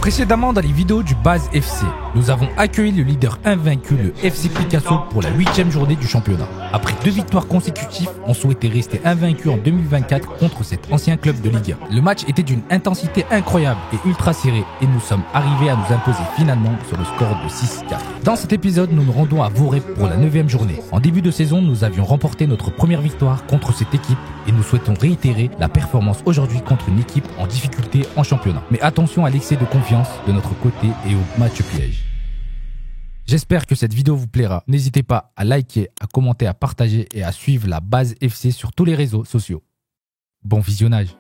Précédemment dans les vidéos du Base FC, nous avons accueilli le leader invaincu, le FC Picasso, pour la 8e journée du championnat. Après 2 victoires consécutives, on souhaitait rester invaincu en 2024 contre cet ancien club de Ligue 1. Le match était d'une intensité incroyable et ultra serré et nous sommes arrivés à nous imposer finalement sur le score de 6-4. Dans cet épisode, nous nous rendons à Voreppe pour la 9e journée. En début de saison, nous avions remporté notre première victoire contre cette équipe et nous souhaitons réitérer la performance aujourd'hui contre une équipe en difficulté en championnat. Mais attention à l'excès de confiance de notre côté et au match piège. J'espère que cette vidéo vous plaira. N'hésitez pas à liker, à commenter, à partager et à suivre la Base FC sur tous les réseaux sociaux. Bon visionnage.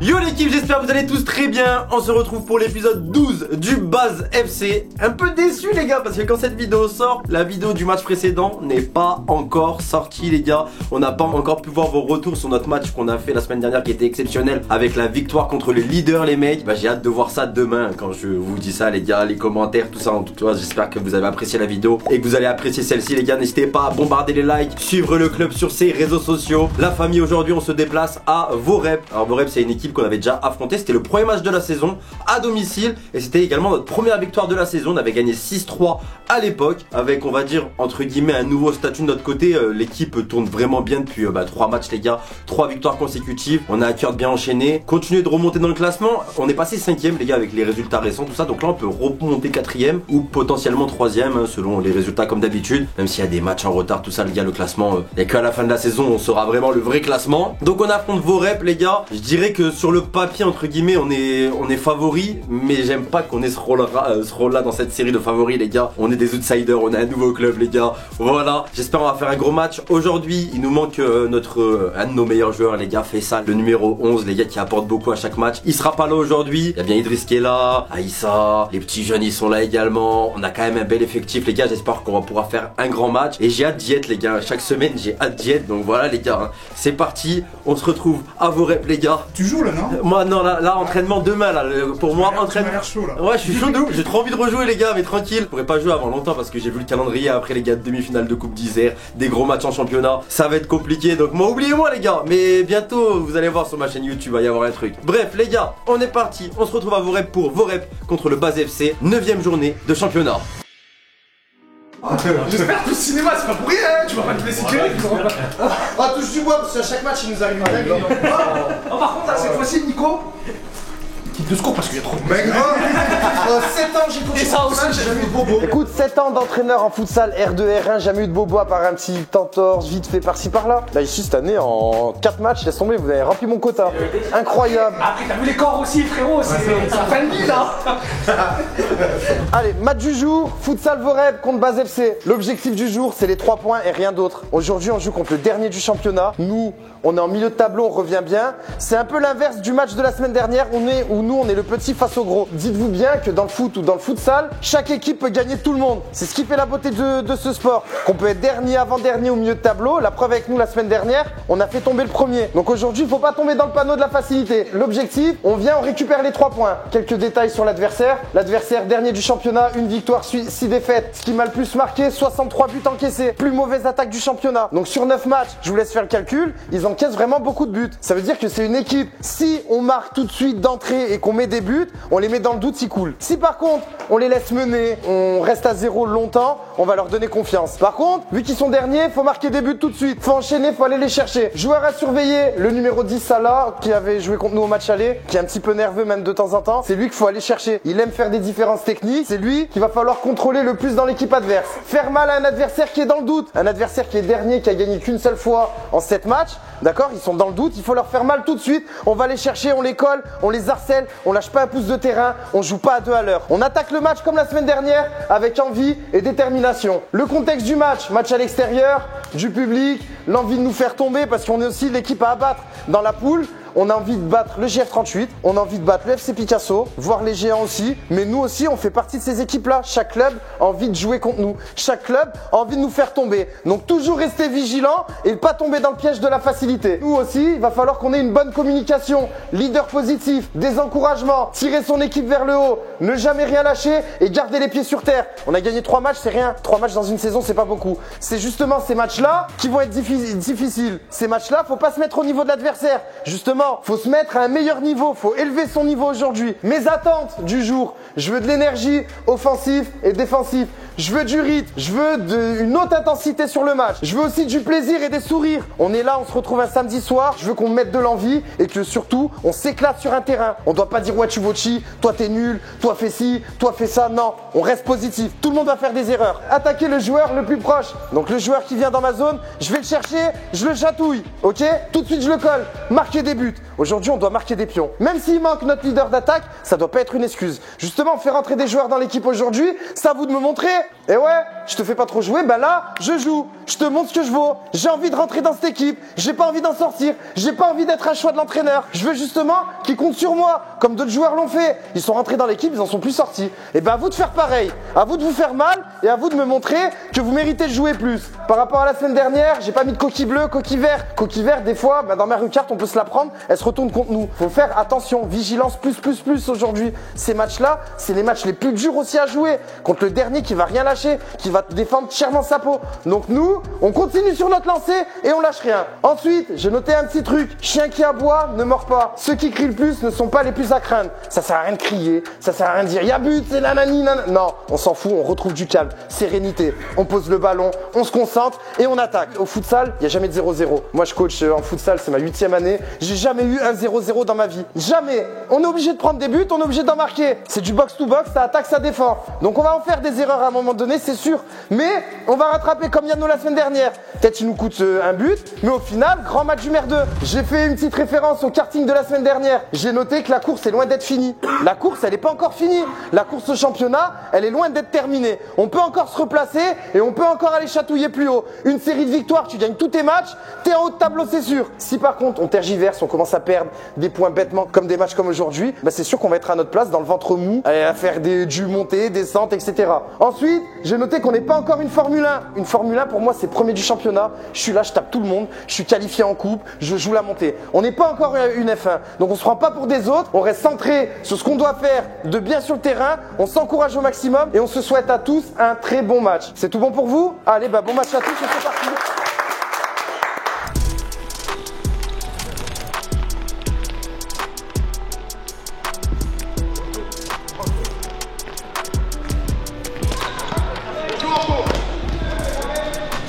Yo l'équipe, j'espère que vous allez tous très bien. On se retrouve pour l'épisode 12 du Base FC. Un peu déçu les gars, parce que quand cette vidéo sort, la vidéo du match précédent n'est pas encore sortie les gars. On n'a pas encore pu voir vos retours sur notre match qu'on a fait la semaine dernière qui était exceptionnel, avec la victoire contre le leader les mecs. J'ai hâte de voir ça demain quand je vous dis ça les gars, les commentaires, tout ça. En tout cas, j'espère que vous avez apprécié la vidéo et que vous allez apprécier celle-ci les gars. N'hésitez pas à bombarder les likes, suivre le club sur ses réseaux sociaux. La famille, aujourd'hui on se déplace à Voreppe. Alors Voreppe, c'est une équipe qu'on avait déjà affronté, c'était le premier match de la saison à domicile et c'était également notre première victoire de la saison. On avait gagné 6-3 à l'époque avec, on va dire, entre guillemets, un nouveau statut de notre côté. L'équipe tourne vraiment bien depuis 3 matchs les gars, 3 victoires consécutives. On a à cœur de bien enchaîner, continuer de remonter dans le classement. On est passé 5ème les gars avec les résultats récents, tout ça, donc là on peut remonter 4ème ou potentiellement 3ème selon les résultats comme d'habitude, même s'il y a des matchs en retard, tout ça les gars. Le classement, il n'y a qu'à la fin de la saison on saura vraiment le vrai classement. Donc on affronte Voreppe les gars. Je dirais que sur le papier entre guillemets on est favori, mais j'aime pas qu'on ait ce rôle là dans cette série de favoris les gars. On est des outsiders, on est un nouveau club les gars. Voilà, j'espère on va faire un gros match aujourd'hui. Il nous manque un de nos meilleurs joueurs les gars, Faisal, le numéro 11 les gars, qui apporte beaucoup à chaque match. Il sera pas là aujourd'hui. Il y a bien Idriss qui est là, Aïssa, les petits jeunes ils sont là également. On a quand même un bel effectif les gars. J'espère qu'on va pouvoir faire un grand match et j'ai hâte d'y être les gars. Chaque semaine j'ai hâte d'y être, donc voilà les gars, c'est parti. On se retrouve à Voreppe les gars. Tu joues là non? Moi non, là entraînement demain là, pour moi entraînement. Chaud, là. Ouais, je suis chaud de ouf, j'ai trop envie de rejouer les gars, mais tranquille. Je pourrais pas jouer avant longtemps parce que j'ai vu le calendrier après les gars de demi-finale de Coupe d'Isère, des gros matchs en championnat, ça va être compliqué. Donc moi oubliez-moi les gars, mais bientôt vous allez voir sur ma chaîne YouTube, il va y avoir un truc. Bref les gars, on est parti, on se retrouve à Voreppe pour Voreppe contre le Base FC, 9ème journée de championnat. J'espère que le cinéma c'est pas pour rien, hein. Tu vas pas te laisser cueillir. Ah, touche du bois parce qu'à chaque match il nous arrive une dinguerie. Par contre, là, cette fois-ci, Nico, quitte de secours parce qu'il y a trop de mecs. 7 ans j'ai coaché ça aussi, j'ai jamais eu de bobo. Écoute, 7 ans d'entraîneur en futsal R2, R1, jamais eu de bobo à part un petit entorse vite fait par-ci par-là. Là ici cette année en 4 matchs, laisse tomber, vous avez rempli mon quota. Incroyable. Après t'as vu les corps aussi frérot, c'est la fin de vie là. Allez, match du jour, futsal Voreppe contre Base FC. L'objectif du jour c'est les 3 points et rien d'autre. Aujourd'hui on joue contre le dernier du championnat. Nous, on est en milieu de tableau, on revient bien. C'est un peu l'inverse du match de la semaine dernière où nous on est le petit face au gros. Dites-vous bien que dans le foot ou dans le futsal, chaque équipe peut gagner tout le monde. C'est ce qui fait la beauté de ce sport. Qu'on peut être dernier, avant-dernier au milieu de tableau. La preuve avec nous la semaine dernière, on a fait tomber le premier. Donc aujourd'hui, il ne faut pas tomber dans le panneau de la facilité. L'objectif, on vient, on récupère les 3 points. Quelques détails sur l'adversaire. L'adversaire dernier du championnat, 1 victoire, 6 défaites. Ce qui m'a le plus marqué, 63 buts encaissés. Plus mauvaise attaque du championnat. Donc sur 9 matchs, je vous laisse faire le calcul, ils encaissent vraiment beaucoup de buts. Ça veut dire que c'est une équipe, si on marque tout de suite d'entrée et qu'on met des buts, on les met dans le doute, s'ils coulent. Si par contre, on les laisse mener, on reste à 0 longtemps, on va leur donner confiance. Par contre, vu qu'ils sont derniers, faut marquer des buts tout de suite. Faut enchaîner, faut aller les chercher. Joueur à surveiller, le numéro 10 Salah, qui avait joué contre nous au match aller, qui est un petit peu nerveux même de temps en temps. C'est lui qu'il faut aller chercher. Il aime faire des différences techniques. C'est lui qu'il va falloir contrôler le plus dans l'équipe adverse. Faire mal à un adversaire qui est dans le doute. Un adversaire qui est dernier, qui a gagné qu'une seule fois en 7 matchs. D'accord? Ils sont dans le doute, il faut leur faire mal tout de suite. On va les chercher, on les colle, on les harcèle, on lâche pas un pouce de terrain, on joue pas à 2 à l'heure. On attaque le match comme la semaine dernière avec envie et détermination. Le contexte du match, match à l'extérieur, du public, l'envie de nous faire tomber parce qu'on est aussi l'équipe à abattre dans la poule. On a envie de battre le GF38, on a envie de battre le FC Picasso, voire les géants aussi. Mais nous aussi, on fait partie de ces équipes-là. Chaque club a envie de jouer contre nous. Chaque club a envie de nous faire tomber. Donc toujours rester vigilant et ne pas tomber dans le piège de la facilité. Nous aussi, il va falloir qu'on ait une bonne communication, leader positif, des encouragements, tirer son équipe vers le haut, ne jamais rien lâcher et garder les pieds sur terre. On a gagné 3 matchs, c'est rien. 3 matchs dans une saison, c'est pas beaucoup. C'est justement ces matchs-là qui vont être difficiles. Ces matchs-là, faut pas se mettre au niveau de l'adversaire. Justement, Justement, faut se mettre à un meilleur niveau, faut élever son niveau aujourd'hui. Mes attentes du jour, je veux de l'énergie offensive et défensive. Je veux du rythme, je veux une haute intensité sur le match. Je veux aussi du plaisir et des sourires. On est là, on se retrouve un samedi soir. Je veux qu'on mette de l'envie et que surtout, on s'éclate sur un terrain. On doit pas dire ouais tu vochi, toi t'es nul, toi fais ci, toi fais ça. Non, on reste positif. Tout le monde va faire des erreurs. Attaquer le joueur le plus proche. Donc le joueur qui vient dans ma zone, je vais le chercher, je le chatouille. Ok? Tout de suite je le colle. Marquer des buts. Aujourd'hui, on doit marquer des pions. Même s'il manque notre leader d'attaque, ça doit pas être une excuse. Justement, on fait rentrer des joueurs dans l'équipe aujourd'hui. C'est à vous de me montrer. Et ouais, je te fais pas trop jouer, bah là, je joue. Je te montre ce que je vaux. J'ai envie de rentrer dans cette équipe. J'ai pas envie d'en sortir. J'ai pas envie d'être un choix de l'entraîneur. Je veux justement qu'ils comptent sur moi, comme d'autres joueurs l'ont fait. Ils sont rentrés dans l'équipe, ils en sont plus sortis. Et ben à vous de faire pareil. À vous de vous faire mal et à vous de me montrer que vous méritez de jouer plus. Par rapport à la semaine dernière, j'ai pas mis de coquille bleue, coquille vert. Coquille vert, des fois, bah dans Mario Kart, on peut se la prendre. Elle se retourne contre nous. Faut faire attention, vigilance plus aujourd'hui. Ces matchs-là, c'est les matchs les plus durs aussi à jouer. Contre le dernier qui va rien lâcher, qui va te défendre chèrement sa peau. Donc nous, on continue sur notre lancée et on lâche rien. Ensuite, j'ai noté un petit truc. Chien qui aboie ne mord pas. Ceux qui crient le plus ne sont pas les plus à craindre. Ça sert à rien de crier, ça sert à rien de dire y'a but, c'est nanani nanana. Non, on s'en fout, on retrouve du calme, sérénité. On pose le ballon, on se concentre et on attaque. Au futsal, il n'y a jamais de 0-0. Moi, je coach en futsal, c'est ma 8e année. J'ai jamais eu un 0-0 dans ma vie. Jamais. On est obligé de prendre des buts, on est obligé d'en marquer. C'est du box-to-box, ça attaque, ça défend. Donc on va en faire des erreurs à un moment donné, c'est sûr. Mais on va rattraper comme Yano la semaine dernière. Peut-être il nous coûte un but, mais au final, grand match du merdeux. J'ai fait une petite référence au karting de la semaine dernière. J'ai noté que la course est loin d'être finie. La course, elle n'est pas encore finie. La course au championnat, elle est loin d'être terminée. On peut encore se replacer et on peut encore aller chatouiller plus haut. Une série de victoires, tu gagnes tous tes matchs, t'es en haut de tableau, c'est sûr. Si par contre on tergiverse, on commence à perdre des points bêtement comme des matchs comme aujourd'hui, bah c'est sûr qu'on va être à notre place dans le ventre mou, à faire du montée, descente, etc. Ensuite, j'ai noté qu'on n'est pas encore une Formule 1. Une Formule 1 pour moi c'est premier du championnat. Je suis là, je tape tout le monde, je suis qualifié en coupe, je joue la montée. On n'est pas encore une F1, donc on se prend pas pour des autres, on reste centré sur ce qu'on doit faire de bien sur le terrain, on s'encourage au maximum et on se souhaite à tous un très bon match. C'est tout bon pour vous? Allez, bah bon match à tous et c'est parti.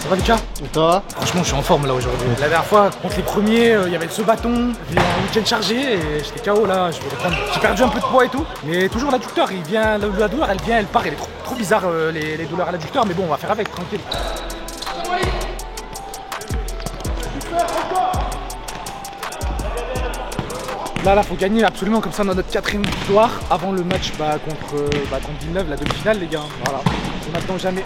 Ça va Lucas? Et toi? Franchement je suis en forme là aujourd'hui. La dernière fois contre les premiers, il y avait ce bâton, j'ai un week-end chargé et j'étais KO là, je voulais prendre. J'ai perdu un peu de poids et tout, mais toujours l'adducteur, il vient, la douleur elle vient, elle part, elle est trop bizarre les douleurs à l'adducteur, mais bon on va faire avec, tranquille. Là faut gagner absolument, comme ça on a notre 4ème victoire avant le match contre Villeneuve, la demi-finale les gars. Voilà, c'est maintenant ou jamais.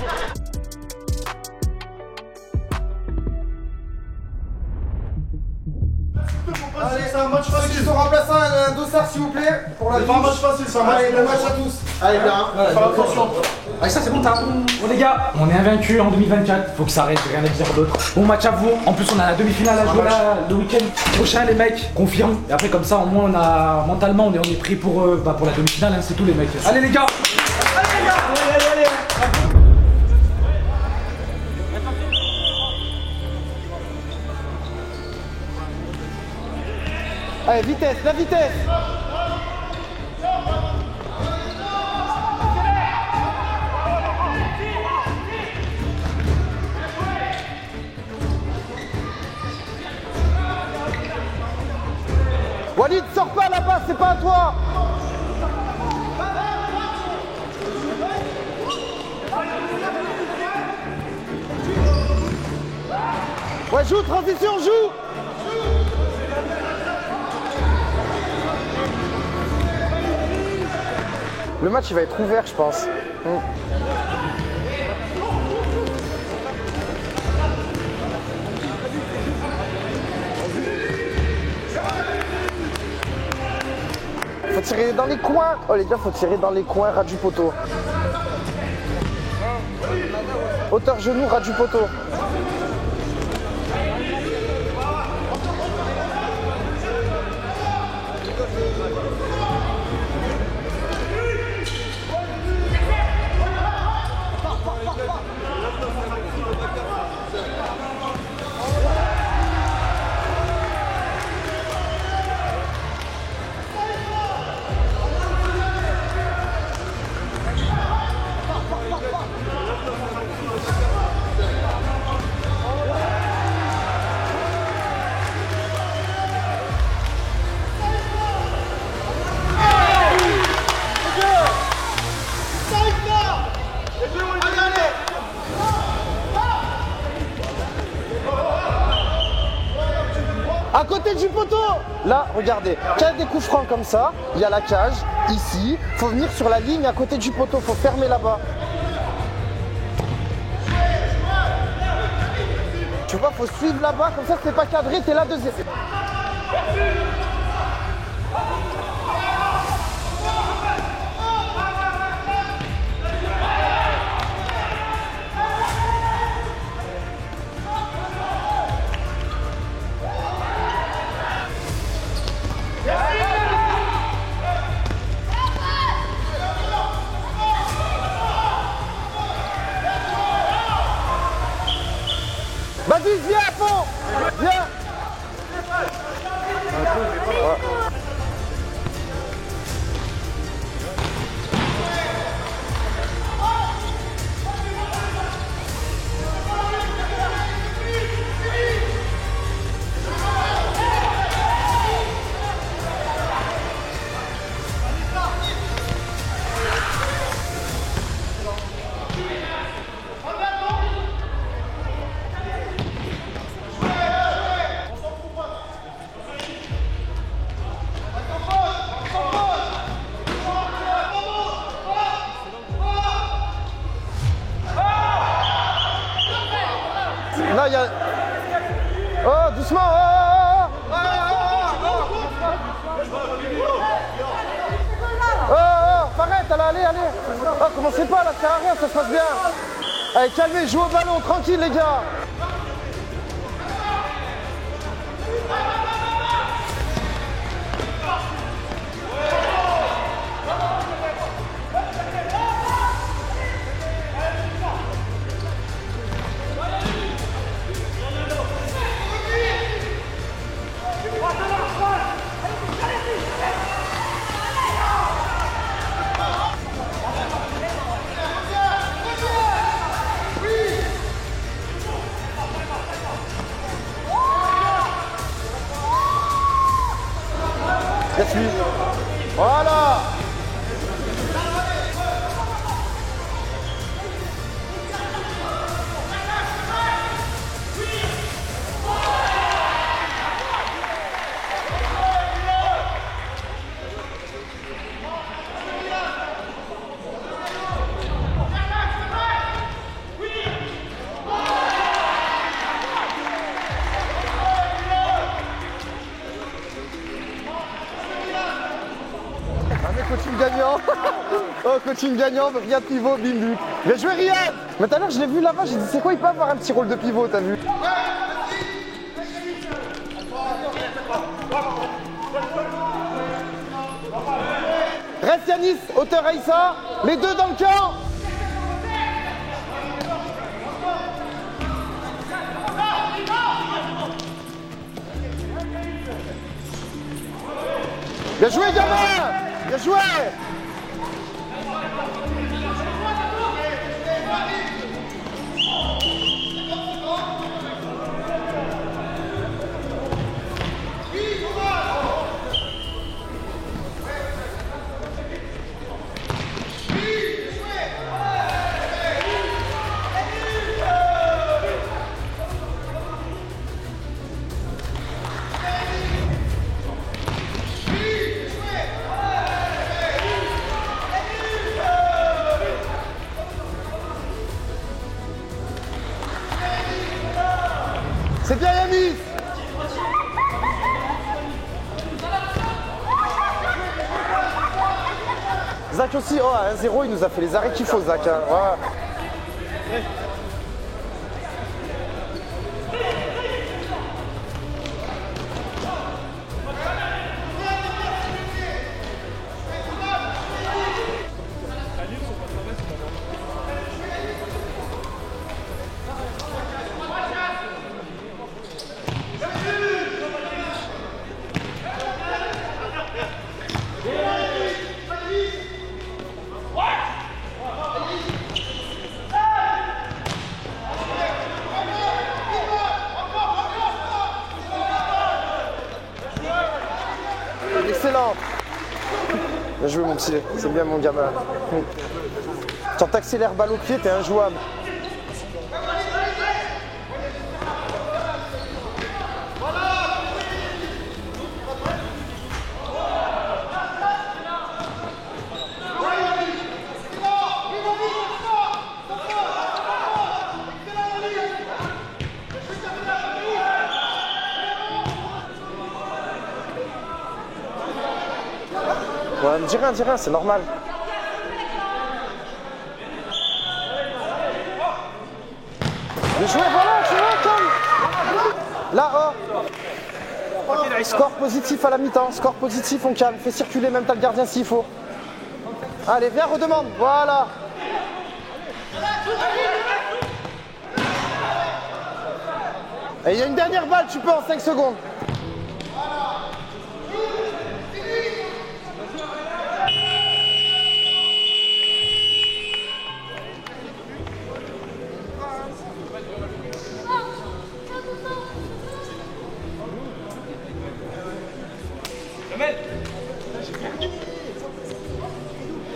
Allez, c'est un match facile. Ceux qui sont remplaçants, un dossard s'il vous plaît. Pour la C'est pas un match facile, c'est un match. Allez, le match à tous. Allez, bien. Fais attention. Allez, ça c'est bon, t'as. Bon les gars, on est invaincus en 2024, faut que ça arrête, rien à dire d'autre. Bon match à vous, en plus on a la demi-finale à jouer là, le week-end prochain les mecs, confirme. Et après comme ça au moins on a mentalement on est prêt pour la demi-finale, hein, c'est tout les mecs. Allez les gars. Allez les gars. Allez. Allez, vitesse, la vitesse. Walid, sors pas là-bas, c'est pas à toi. Ouais, joue, transition, joue. Le match il va être ouvert je pense. Faut tirer dans les coins. Oh les gars, faut tirer dans les coins, ras du poteau. Hauteur genou, ras du poteau. du poteau. Là, regardez, quand il y a des coups francs comme ça, il y a la cage, ici. Faut venir sur la ligne à côté du poteau, faut fermer là-bas. Tu vois, faut suivre là-bas, comme ça c'est pas cadré, t'es là deuxième. Vas-y, viens à fond. Viens. Là, il y a... Oh, doucement. Arrête, allez. Oh, commencez pas, là, ça sert à rien, ça se passe bien. Allez, calmez, jouez au ballon, tranquille, les gars. Laisse-lui. Voilà. Coaching gagnant. Oh, coaching gagnant, Riyad pivot, bim but. Bien joué Riyad. Mais tout à l'heure je l'ai vu là-bas, j'ai dit c'est quoi, il peut avoir un petit rôle de pivot, t'as vu? Reste Yanis, hauteur Aïssa, les deux dans le camp. Bien joué gamin. Bien joué! C'est bien Yanis. Zach aussi, oh à 1-0 il nous a fait les arrêts qu'il faut Zach. Hein. Voilà. Excellent. Bien joué mon petit, c'est bien mon gamin. Quand t'accélères balle au pied, t'es injouable. Ouais, dis rien, c'est normal. Mais jouez, voilà, tu vois, comme. Là, oh. Score positif à la mi-temps, score positif, on calme. Fais circuler même t'as le gardien s'il faut. Allez, viens, redemande, voilà. Et il y a une dernière balle, tu peux en 5 secondes.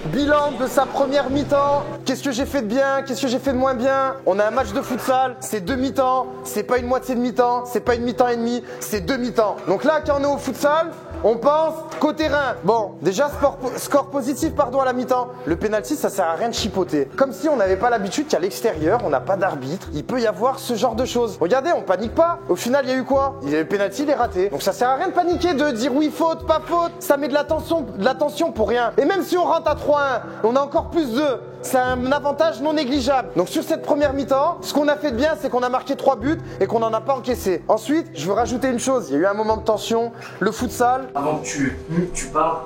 Bilan de sa première mi-temps. Qu'est-ce que j'ai fait de bien? Qu'est-ce que j'ai fait de moins bien? On a un match de futsal, c'est 2 mi-temps, c'est pas une moitié de mi-temps, c'est pas une mi-temps et demi, c'est 2 mi-temps. Donc là, quand on est au futsal, on pense qu'au terrain. Bon, déjà, score positif, pardon, à la mi-temps. Le penalty, ça sert à rien de chipoter. Comme si on n'avait pas l'habitude qu'à l'extérieur, on n'a pas d'arbitre. Il peut y avoir ce genre de choses. Regardez, on panique pas. Au final, il y a eu quoi? Le penalty, il est raté. Donc ça sert à rien de paniquer, de dire oui, faute, pas faute. Ça met de l'attention pour rien. Et même si on rentre à 3-1, on a encore plus 2. C'est un avantage non négligeable. Donc sur cette première mi-temps, ce qu'on a fait de bien, c'est qu'on a marqué 3 buts et qu'on n'en a pas encaissé. Ensuite, je veux rajouter une chose. Il y a eu un moment de tension. Le futsal. Avant que tu parles,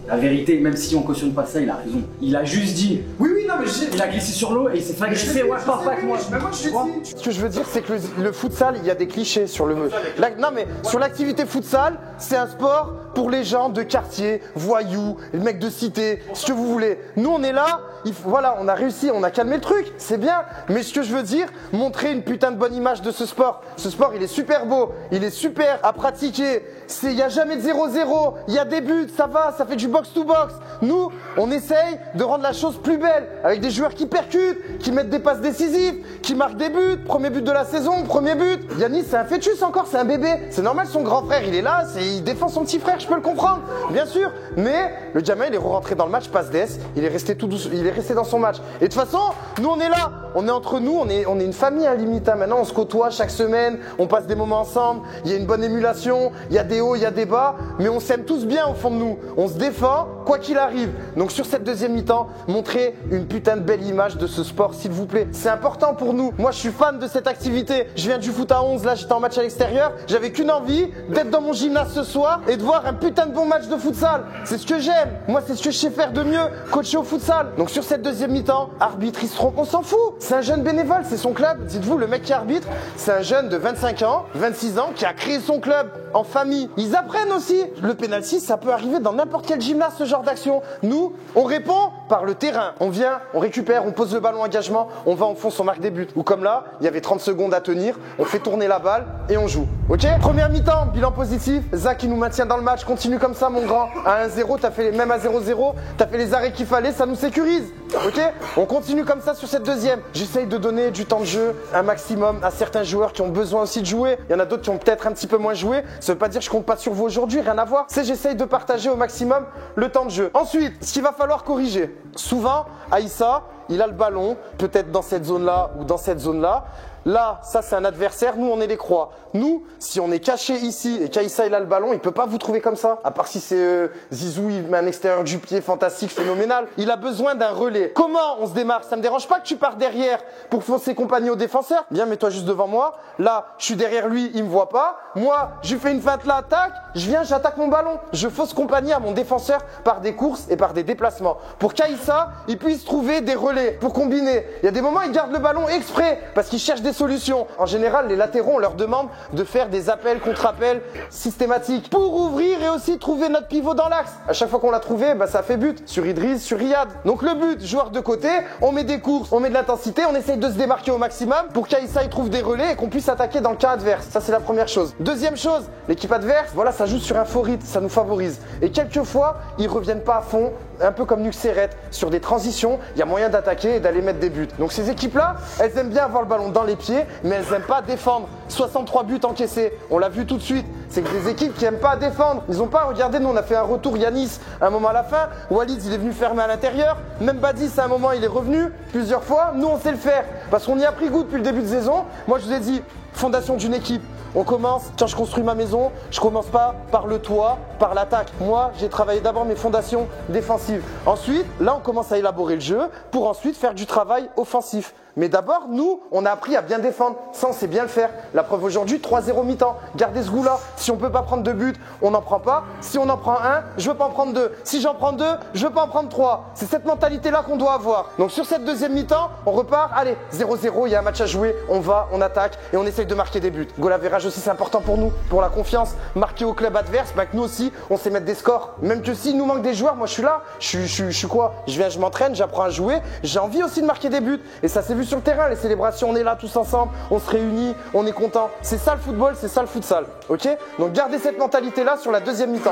la vérité, même si on cautionne pas ça, il a raison. Il a juste dit. Oui, non, mais il a glissé sur l'eau et il s'est fait agresser. Ouais, parle pas avec moi. Ce que je veux dire, c'est que le futsal, il y a des clichés sur le. Non, mais sur l'activité futsal, c'est un sport pour les gens de quartier, voyous, les mecs de cité, ce que vous voulez. Nous, on est là, voilà, on a réussi, on a calmé le truc, c'est bien. Mais ce que je veux dire, montrer une putain de bonne image de ce sport. Ce sport, il est super beau, il est super à pratiquer. Il n'y a jamais de 0-0, il y a des buts, ça va, ça fait du box-to-box. Nous, on essaye de rendre la chose plus belle, avec des joueurs qui percutent, qui mettent des passes décisives, qui marquent des buts. Premier but de la saison, premier but. Yanis, c'est un fœtus encore, c'est un bébé. C'est normal, son grand frère, il est là, il défend son petit frère, je peux le comprendre, bien sûr. Mais le gamin, il est rentré dans le match, passe d'ess, il est resté tout douce, il est resté dans son match. Et de toute façon, nous, on est là, on est entre nous, on est une famille à limite. Maintenant, on se côtoie chaque semaine, on passe des moments ensemble, il y a une bonne émulation, il y a des hauts, il y a des bas, mais on s'aime tous bien au fond de nous. On se défend, quoi qu'il arrive. Donc sur cette deuxième mi-temps, montrez une putain de belle image de ce sport, s'il vous plaît. C'est important pour nous. Moi, je suis fan de cette activité. Je viens du foot à 11, là, j'étais en match à l'extérieur. J'avais qu'une envie, d'être dans mon gymnase ce soir et de voir un putain de bon match de futsal. C'est ce que j'aime. Moi, c'est ce que je sais faire de mieux, coacher au futsal. Donc sur cette deuxième mi-temps, arbitre, il se trompe, on s'en fout. C'est un jeune bénévole, c'est son club. Dites-vous, le mec qui arbitre, c'est un jeune de 25 ans, 26 ans, qui a créé son club en famille. Ils apprennent aussi. Le penalty, ça peut arriver dans n'importe quel gymnase, ce genre d'action. Nous, on répond par le terrain. On vient, on récupère, on pose le ballon engagement, on va en fond, on marque des buts. Ou comme là, il y avait 30 secondes à tenir, on fait tourner la balle et on joue. Ok? Première mi-temps, bilan positif. Zach, il nous maintient dans le match. Continue comme ça, mon grand. À 1-0, t'as fait même à 0-0, t'as fait les arrêts qu'il fallait, ça nous sécurise. Ok? On continue comme ça sur cette deuxième. J'essaye de donner du temps de jeu, un maximum à certains joueurs qui ont besoin aussi de jouer. Il y en a d'autres qui ont peut-être un petit peu moins joué. Ça veut pas dire que je compte pas sur vous aujourd'hui, rien à voir. C'est j'essaye de partager au maximum le temps de jeu. Ensuite, ce qu'il va falloir corriger. Souvent, Aïssa, il a le ballon, peut-être dans cette zone-là ou dans cette zone-là. Là, ça c'est un adversaire, nous on est les croix. Nous, si on est caché ici et qu'Aïssa il a le ballon, il peut pas vous trouver comme ça. À part si c'est Zizou, il met un extérieur du pied fantastique, phénoménal. Il a besoin d'un relais. Comment on se démarque? Ça me dérange pas que tu pars derrière pour foncer compagnie au défenseur. Viens, mets-toi juste devant moi. Là, je suis derrière lui, il me voit pas. Moi, je lui fais une feinte là, tac, je viens, j'attaque mon ballon. Je fausse compagnie à mon défenseur par des courses et par des déplacements. Pour qu'Aïssa, il puisse trouver des relais pour combiner. Il y a des moments, il garde le ballon exprès parce qu'il cherche des solutions. En général, les latéraux, on leur demande de faire des appels, contre-appels systématiques pour ouvrir et aussi trouver notre pivot dans l'axe. À chaque fois qu'on l'a trouvé, bah, ça fait but sur Idriss, sur Riyad. Donc le but, joueur de côté, on met des courses, on met de l'intensité, on essaye de se démarquer au maximum pour qu'Aïssa trouve des relais et qu'on puisse attaquer dans le cas adverse. Ça, c'est la première chose. Deuxième chose, l'équipe adverse, voilà, ça joue sur un faux rythme, ça nous favorise. Et quelquefois, ils reviennent pas à fond, un peu comme Nuxeret, sur des transitions, il y a moyen d'attaquer et d'aller mettre des buts. Donc ces équipes-là, elles aiment bien avoir le ballon dans les pieds, mais elles n'aiment pas défendre. 63 buts encaissés, on l'a vu tout de suite. C'est que des équipes qui n'aiment pas défendre. Ils n'ont pas, regardé, nous on a fait un retour Yanis à un moment à la fin. Walid il est venu fermer à l'intérieur. Même Badis à un moment il est revenu plusieurs fois. Nous on sait le faire parce qu'on y a pris goût depuis le début de saison. Moi je vous ai dit, fondation d'une équipe, On commence, quand je construis ma maison, je commence pas par le toit, par l'attaque. Moi, j'ai travaillé d'abord mes fondations défensives. Ensuite, là, on commence à élaborer le jeu pour ensuite faire du travail offensif. Mais d'abord, nous, on a appris à bien défendre. Ça, on sait bien le faire. La preuve aujourd'hui, 3-0 mi-temps. Gardez ce goût-là. Si on peut pas prendre 2 buts, on n'en prend pas. Si on en prend 1, je veux pas en prendre 2. Si j'en prends 2, je veux pas en prendre 3. C'est cette mentalité-là qu'on doit avoir. Donc sur cette deuxième mi-temps, on repart. Allez, 0-0, il y a un match à jouer. On va, on attaque et on essaye de marquer des buts. Goal average aussi, c'est important pour nous, pour la confiance. Marquer au club adverse, bah que nous aussi, on sait mettre des scores. Même que s'il nous manque des joueurs, moi je suis là. Je suis quoi? Je viens, je m'entraîne, j'apprends à jouer. J'ai envie aussi de marquer des buts. Et ça s'est vu sur le terrain, les célébrations, on est là tous ensemble, on se réunit, on est content. C'est ça le football, c'est ça le futsal, ok? Donc gardez cette mentalité-là sur la deuxième mi-temps.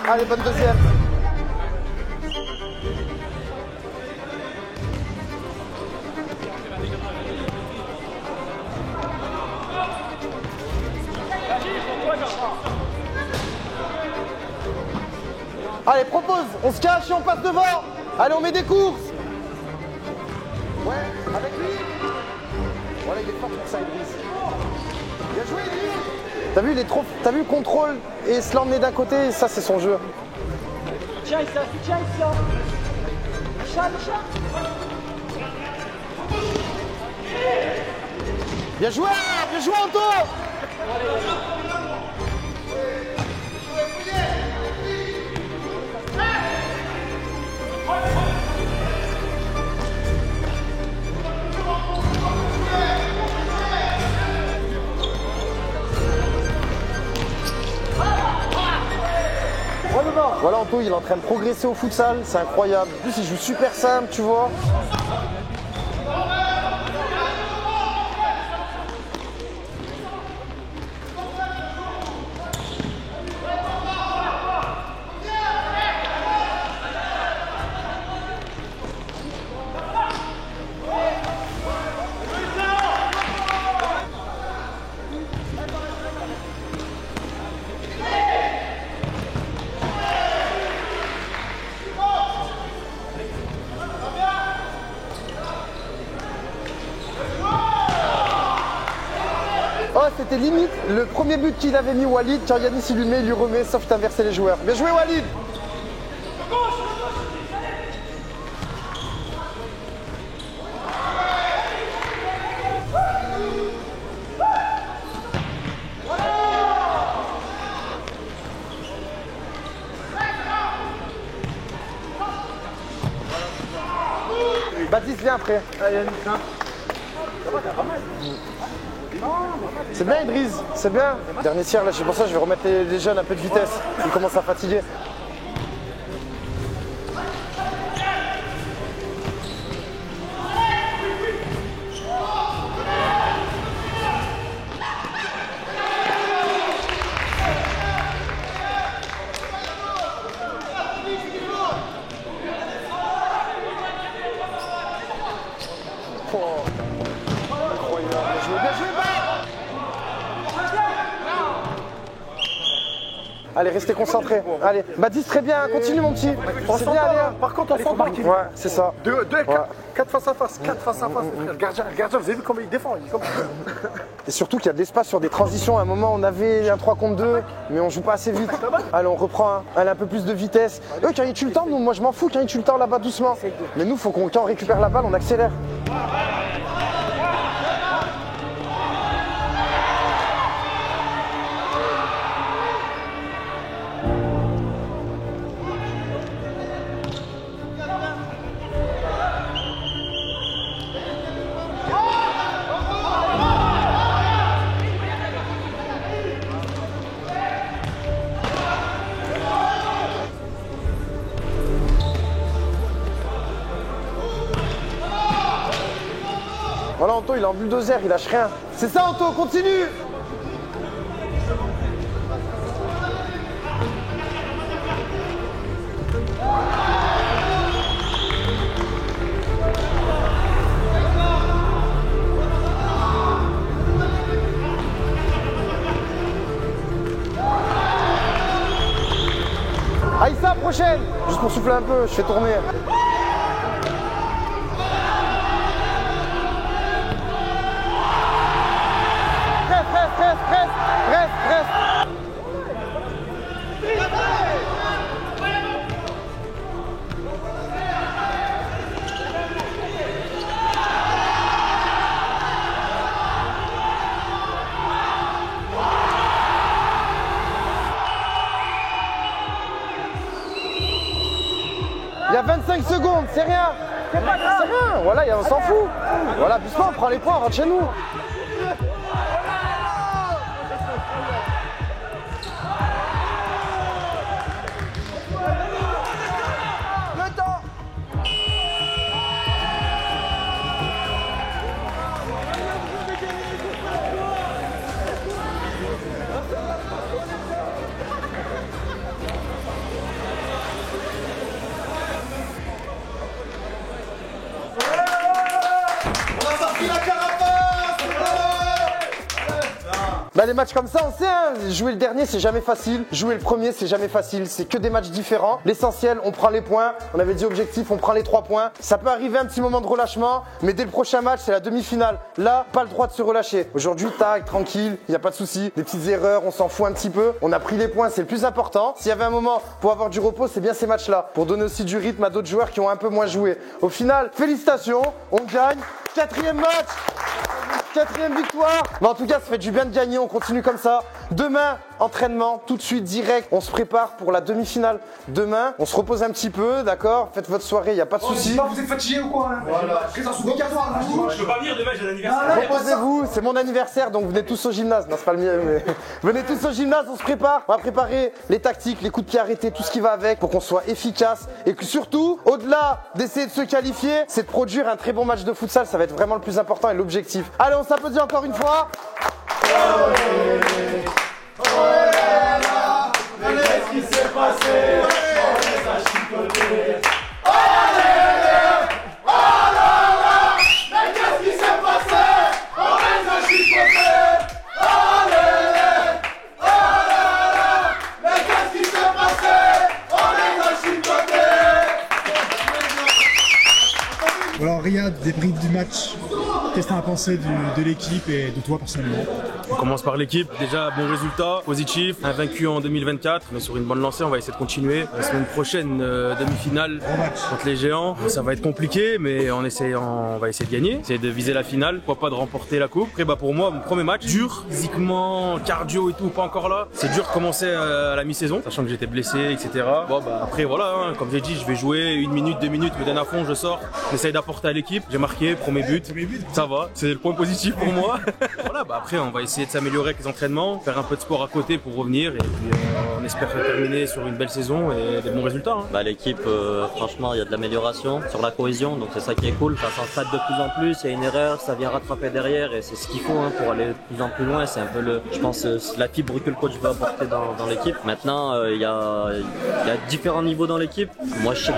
Allez, bonne deuxième. Allez, propose, on se cache et on passe devant. Allez, on met des courses. Ouais, avec lui. Voilà, il est fort pour ça, Idriss. Bien joué, Idriss. T'as vu, il est trop. T'as vu le contrôle et se l'emmener d'un côté, et ça, c'est son jeu. Tiens, ça, tiens, ça. Bien joué, Anto. Voilà, Anto, il est en train de progresser au futsal, c'est incroyable. En plus, il joue super simple, tu vois. Oh, c'était limite le premier but qu'il avait mis Walid. Quand Yanis il lui met, il lui remet, sauf d'inverser les joueurs. Bien joué, Walid. Baptiste, viens après. C'est bien, Idriss, c'est bien. Dernier tir, là, c'est pour ça que je vais remettre les jeunes un peu de vitesse. Ils commencent à fatiguer. Allez, restez concentrés. Allez, Baptiste, très bien, continue mon petit. C'est bien, allez. Par contre, on s'entend. Ouais, c'est ça. 4 face à face, 4 face à face. Le gardien, vous avez vu comment il défend, Et surtout qu'il y a de l'espace sur des transitions. À un moment, on avait un 3 contre 2, mais on joue pas assez vite. Allez, on reprend. Hein. Allez, un peu plus de vitesse. Eux, quand ils tuent le temps, nous, moi, je m'en fous. Quand ils tuent le temps là-bas, doucement. Mais nous, faut quand on récupère la balle, on accélère. Voilà, Anto, il est en bulldozer, il lâche rien. C'est ça, Anto, continue. Aïssa, prochaine. Juste pour souffler un peu, je fais tourner. Presse. Il y a 25 secondes, c'est rien. C'est rien, voilà, on s'en fout. Voilà, abuse pas, on prend les points, on rentre chez nous. Bah les matchs comme ça, on sait, hein, jouer le dernier c'est jamais facile, jouer le premier c'est jamais facile, c'est que des matchs différents. L'essentiel, on prend les points, on avait dit objectif, on prend les 3 points. Ça peut arriver un petit moment de relâchement, mais dès le prochain match, c'est la demi-finale. Là, pas le droit de se relâcher. Aujourd'hui, tac, tranquille, il n'y a pas de souci. Des petites erreurs, on s'en fout un petit peu. On a pris les points, c'est le plus important. S'il y avait un moment pour avoir du repos, c'est bien ces matchs-là, pour donner aussi du rythme à d'autres joueurs qui ont un peu moins joué. Au final, félicitations, on gagne. 4e match, 4e victoire. Mais en tout cas, ça fait du bien de gagner, on continue comme ça. Demain, entraînement, tout de suite, direct. On se prépare pour la demi-finale. Demain, on se repose un petit peu, d'accord? Faites votre soirée, il n'y a pas de souci. Vous êtes fatigué ou quoi? Voilà. Présence obligatoire là. Je peux pas venir demain, j'ai l'anniversaire. Reposez-vous, c'est mon anniversaire, donc venez tous au gymnase. Non, c'est pas le mien, mais venez tous au gymnase, on se prépare. On va préparer les tactiques, les coups de pied arrêtés, tout ce qui va avec pour qu'on soit efficace. Et que surtout, au-delà d'essayer de se qualifier, c'est de produire un très bon match de futsal. Ça va être vraiment le plus important et l'objectif. Allez, on s'applaudit encore une fois. Qu'est-ce qui s'est passé? Alors Riyad, débrief du match, qu'est-ce que tu as pensé de l'équipe et de toi personnellement? On commence par l'équipe. Déjà, bon résultat, positif, invaincu en 2024. On est sur une bonne lancée, on va essayer de continuer. La semaine prochaine, demi-finale contre les Géants. Ça va être compliqué, mais on va essayer de gagner, essayer de viser la finale, pourquoi pas de remporter la coupe. Après, bah, pour moi, mon premier match, dur, physiquement, cardio et tout, pas encore là. C'est dur de commencer à la mi-saison, sachant que j'étais blessé, etc. Bon, bah, après, voilà, hein, comme j'ai dit, je vais jouer 1 minute, 2 minutes, me donne à fond, je sors, j'essaye d'apporter à l'équipe. J'ai marqué, premier but, ça va, c'est le point positif pour moi. Voilà, bah, après, on va essayer de s'améliorer avec les entraînements, faire un peu de sport à côté pour revenir et puis on espère terminer sur une belle saison et des bons résultats. Hein. Bah, l'équipe, franchement, il y a de l'amélioration sur la cohésion, donc c'est ça qui est cool. Ça s'entraide de plus en plus, il y a une erreur, ça vient rattraper derrière et c'est ce qu'il faut hein, pour aller de plus en plus loin. C'est un peu je pense, la fibre que le coach veut apporter dans l'équipe. Maintenant, il y a différents niveaux dans l'équipe. Moi, je suis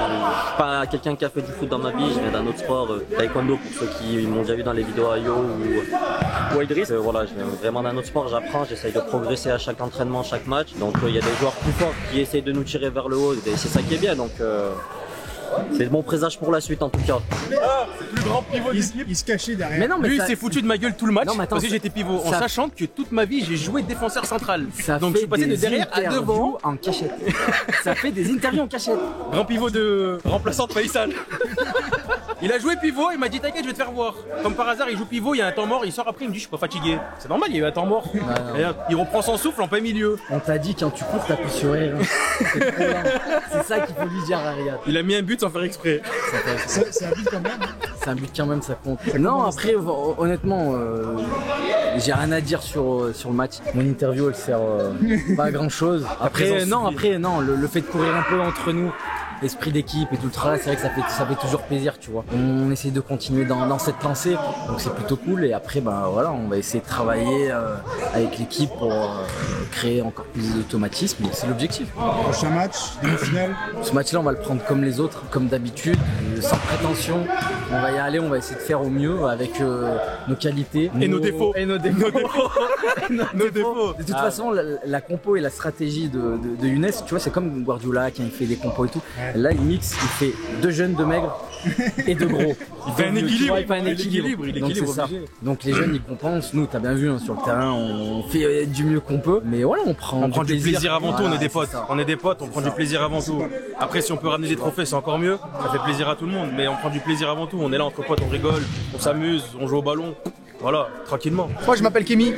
pas quelqu'un qui a fait du foot dans ma vie, je viens d'un autre sport, taekwondo pour ceux qui m'ont déjà vu dans les vidéos Ayo ou Idriss. Voilà, je viens vraiment d'un autre sport, j'apprends, j'essaye de progresser à chaque entraînement, chaque match. Donc il y a des joueurs plus forts qui essayent de nous tirer vers le haut et c'est ça qui est bien. Donc c'est de bon présage pour la suite en tout cas. Ah, c'est le plus grand pivot de l'équipe. Il se cachait derrière. Mais non, mais lui, il s'est foutu de ma gueule tout le match parce que j'étais pivot, en sachant que toute ma vie, j'ai joué défenseur central. Donc je suis passé de derrière à devant en cachette. Ça fait des interviews en cachette. Grand pivot de remplaçant de Faisal. Il a joué pivot, il m'a dit t'inquiète, je vais te faire voir. Comme par hasard, il joue pivot, il y a un temps mort, il sort après, il me dit je suis pas fatigué. C'est normal, il y a eu un temps mort. Et il reprend son souffle en plein milieu. On t'a dit quand tu cours, t'appuies sur R. C'est ça qu'il faut lui dire à Riyad. Il a mis un but sans faire exprès. C'est un but quand même. C'est un but quand même, ça compte. Non, après, honnêtement, j'ai rien à dire sur le match. Mon interview, elle sert pas à grand chose. Après, non, le fait de courir un peu entre nous, l'esprit d'équipe et tout le travail, c'est vrai que ça fait toujours plaisir, tu vois. On essaie de continuer dans cette lancée, donc c'est plutôt cool. Et après, bah voilà, on va essayer de travailler avec l'équipe pour créer encore plus d'automatisme. C'est l'objectif. Prochain match, demi-finale. Ce match-là, on va le prendre comme les autres, comme d'habitude, sans prétention. On va y aller, on va essayer de faire au mieux avec nos qualités et nos défauts. Et nos défauts. De toute façon, la compo et la stratégie de Younes, tu vois, c'est comme Guardiola qui a fait des compos et tout. Là, il mixe, il fait 2 jeunes, 2 maigres et 2 gros. Il fait un équilibre. Il est ça. Donc les jeunes, ils compensent. Nous, t'as bien vu hein, sur le terrain, on fait du mieux qu'on peut. Mais voilà, on prend du plaisir avant tout. On est des potes. On est des potes. On prend du plaisir avant tout. Après, si on peut ramener des trophées, c'est encore mieux. Ça fait plaisir à tout le monde. Mais on prend du plaisir avant tout. On est là entre potes, on rigole, on s'amuse, on joue au ballon. voilà, tranquillement. Moi je m'appelle Kémy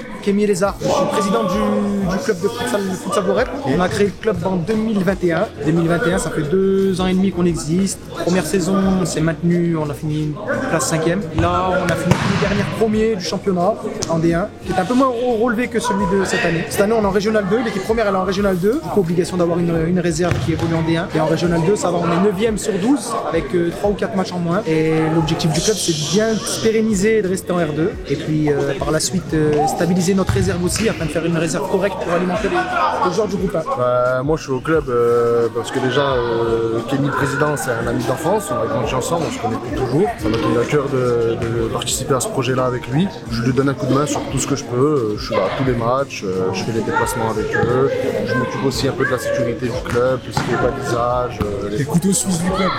Lézard, je suis président du club de futsal Vorep. On a créé le club en 2021. 2021, ça fait 2 ans et demi qu'on existe. Première saison, on s'est maintenu, on a fini une place 5e. Là, on a fini le dernier premier du championnat en D1, qui est un peu moins relevé que celui de cette année. Cette année, on est en Régional 2, l'équipe première elle est en Régional 2. Du coup, obligation d'avoir une réserve qui évolue en D1. Et en Régional 2, ça va, on est 9e sur 12 avec 3 ou 4 matchs en moins. Et l'objectif du club, c'est de bien se pérenniser et de rester en R2. Et puis par la suite, stabiliser notre réserve aussi afin de faire une réserve correcte pour alimenter les joueurs du groupe 1. Moi, je suis au club parce que déjà, Kémy président, c'est un ami d'enfance. On a grandi ensemble, on se connaît depuis toujours. Ça m'a tenu à cœur de participer à ce projet-là avec lui. Je lui donne un coup de main sur tout ce que je peux. Je suis là à tous les matchs, je fais les déplacements avec eux. Je m'occupe aussi un peu de la sécurité du club, tout ce qui est balisage. Les couteaux suisses du club.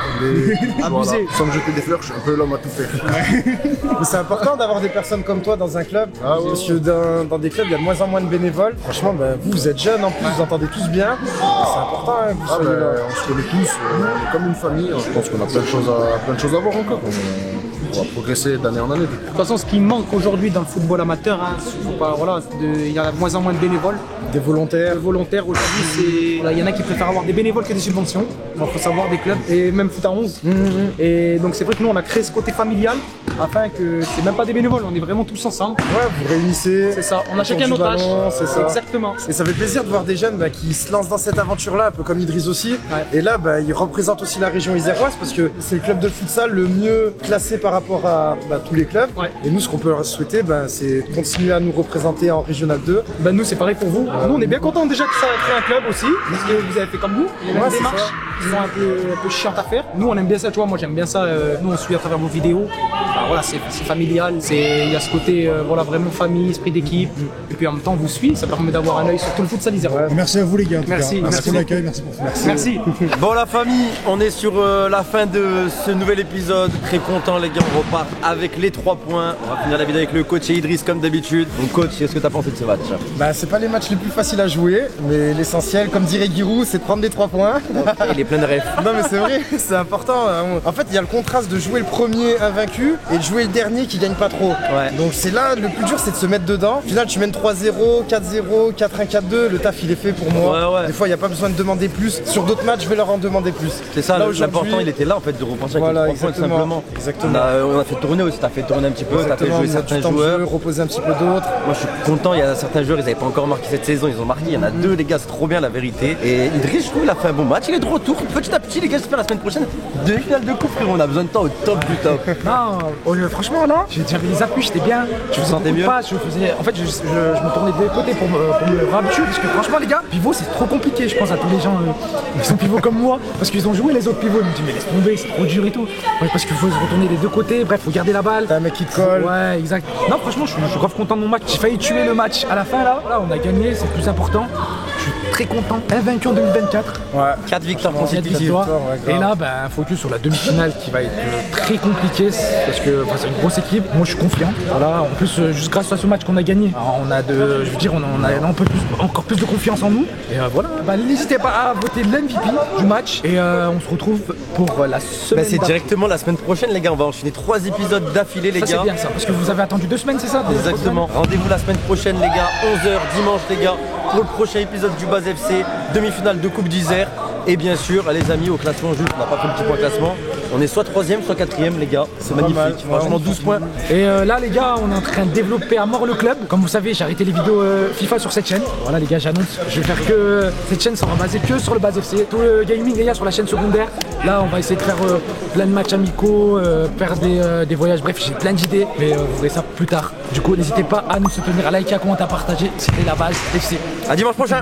Abusé. Voilà. Sans me jeter des fleurs, je suis un peu l'homme à tout faire. Mais c'est important d'avoir des personnes comme toi dans un club. Parce que dans des clubs, il y a de moins en moins de bénévoles. Franchement, vous êtes jeunes en plus, vous entendez tous bien. C'est important que vous soyez là. On se connaît tous, on est comme une famille. Je pense qu'on a plein de choses à voir encore. On va progresser d'année en année. De toute façon, ce qui manque aujourd'hui dans le football amateur, il y a de moins en moins de bénévoles. Des volontaires. Aujourd'hui, il y en a qui préfèrent avoir des bénévoles que des subventions. Il faut savoir des clubs, et même foot à 11. Et donc c'est vrai que nous, on a créé ce côté familial afin que c'est même pas des bénévoles, on est vraiment tous ensemble. Ouais, vous réunissez. C'est ça, on a chacun notre tâche. C'est ça. Exactement. Et ça fait plaisir de voir des jeunes qui se lancent dans cette aventure-là, un peu comme Idriss aussi. Ouais. Et là, ils représentent aussi la région iséroise parce que c'est le club de futsal le mieux classé par rapport à tous les clubs. Ouais. Et nous, ce qu'on peut leur souhaiter, c'est de continuer à nous représenter en Régional 2. Nous, c'est pareil pour vous. Nous, on est bien contents déjà que ça ait créé un club aussi, parce que vous avez fait comme nous. Les mêmes démarches qui sont un peu chiantes à faire. Nous, on aime bien ça, tu vois. Moi, j'aime bien ça. Nous, on suit à travers vos vidéos. Voilà, c'est familial. Il y a ce côté vraiment famille, esprit d'équipe. Et puis en même temps, on vous suit. Ça permet d'avoir un œil sur tout le foot isérois. Merci à vous, les gars. Merci pour l'accueil, merci pour ça. Merci. Bon, la famille, on est sur la fin de ce nouvel épisode. Très content, les gars. On repart avec les 3 points. On va finir la vidéo avec le coach et Idriss comme d'habitude. Donc, coach, qu'est-ce que tu as pensé de ce match? C'est pas les matchs les plus faciles à jouer, mais l'essentiel, comme dirait Giroud, c'est de prendre les 3 points. Il est plein de rêves. Non, mais c'est vrai, c'est important. En fait, il y a le contraste de jouer le premier invaincu et de jouer le dernier qui gagne pas trop. Ouais. Donc, c'est là, le plus dur, c'est de se mettre dedans. Au final, tu mènes 3-0, 4-0, 4-1, 4-2. Le taf, il est fait pour moi. Ouais. Des fois, il n'y a pas besoin de demander plus. Sur d'autres matchs, je vais leur en demander plus. C'est ça, l'important, il était là en fait, de repenser avec les 3 points, simplement. Exactement. On a fait tourner aussi, t'as fait tourner un petit peu, t'as fait jouer certains joueurs. Reposer un petit peu d'autres. Moi, je suis content, il y a certains joueurs, ils n'avaient pas encore marqué cette saison, ils ont marqué. Il y en a 2, les gars, c'est trop bien la vérité. Et Idriss, je trouve, il a fait un bon match, il est de retour. Petit à petit, les gars, j'espère la semaine prochaine, demi-finale de coupe, frérot. On a besoin de temps au top du top. Non, franchement, là, j'avais les appuis, j'étais bien. Je me sentais mieux. En fait, je me tournais des côtés pour me réhabituer. Parce que franchement, les gars, pivot, c'est trop compliqué, je pense, à tous les gens qui sont pivots comme moi. Parce qu'ils ont joué les autres pivots. Ils me disent, mais laisse tomber, c'est trop dur et tout. Ouais, parce qu'il faut se retourner des 2 côtés. Bref, faut garder la balle. T'as un mec qui te colle. Ouais, exact. Non, franchement, je suis grave content de mon match. J'ai failli tuer le match à la fin, là. Là, on a gagné, c'est le plus important. Je suis très content. Invaincu en 2024. Ouais. 4 victoires consécutives. Et là, focus sur la demi-finale qui va être très compliquée parce que c'est une grosse équipe. Moi, je suis confiant. Voilà. En plus, juste grâce à ce match qu'on a gagné, on a encore plus de confiance en nous. Et voilà. N'hésitez pas à voter l'MVP du match. Et on se retrouve pour la semaine. C'est directement la semaine prochaine, les gars. On va enchaîner 3 épisodes d'affilée, les gars. C'est bien ça, parce que vous avez attendu 2 semaines, c'est ça? Exactement. Rendez-vous la semaine prochaine, les gars. 11h dimanche, les gars, pour le prochain épisode du Buzz FC, demi-finale de Coupe d'Isère. Et bien sûr, les amis, au classement juste, on n'a pas fait le petit point classement. On est soit 3ème, soit 4ème, les gars. C'est magnifique. Franchement, 12 points. Et là, les gars, on est en train de développer à mort le club. Comme vous savez, j'ai arrêté les vidéos FIFA sur cette chaîne. Voilà, les gars, j'annonce. Je vais faire que cette chaîne sera basée que sur le Buzz FC. Tout le gaming, les gars, sur la chaîne secondaire. Là, on va essayer de faire plein de matchs amicaux, faire des voyages. Bref, j'ai plein d'idées. Mais vous verrez ça plus tard. Du coup, n'hésitez pas à nous soutenir, à liker, à commenter, à partager. C'était la Buzz FC. À dimanche prochain.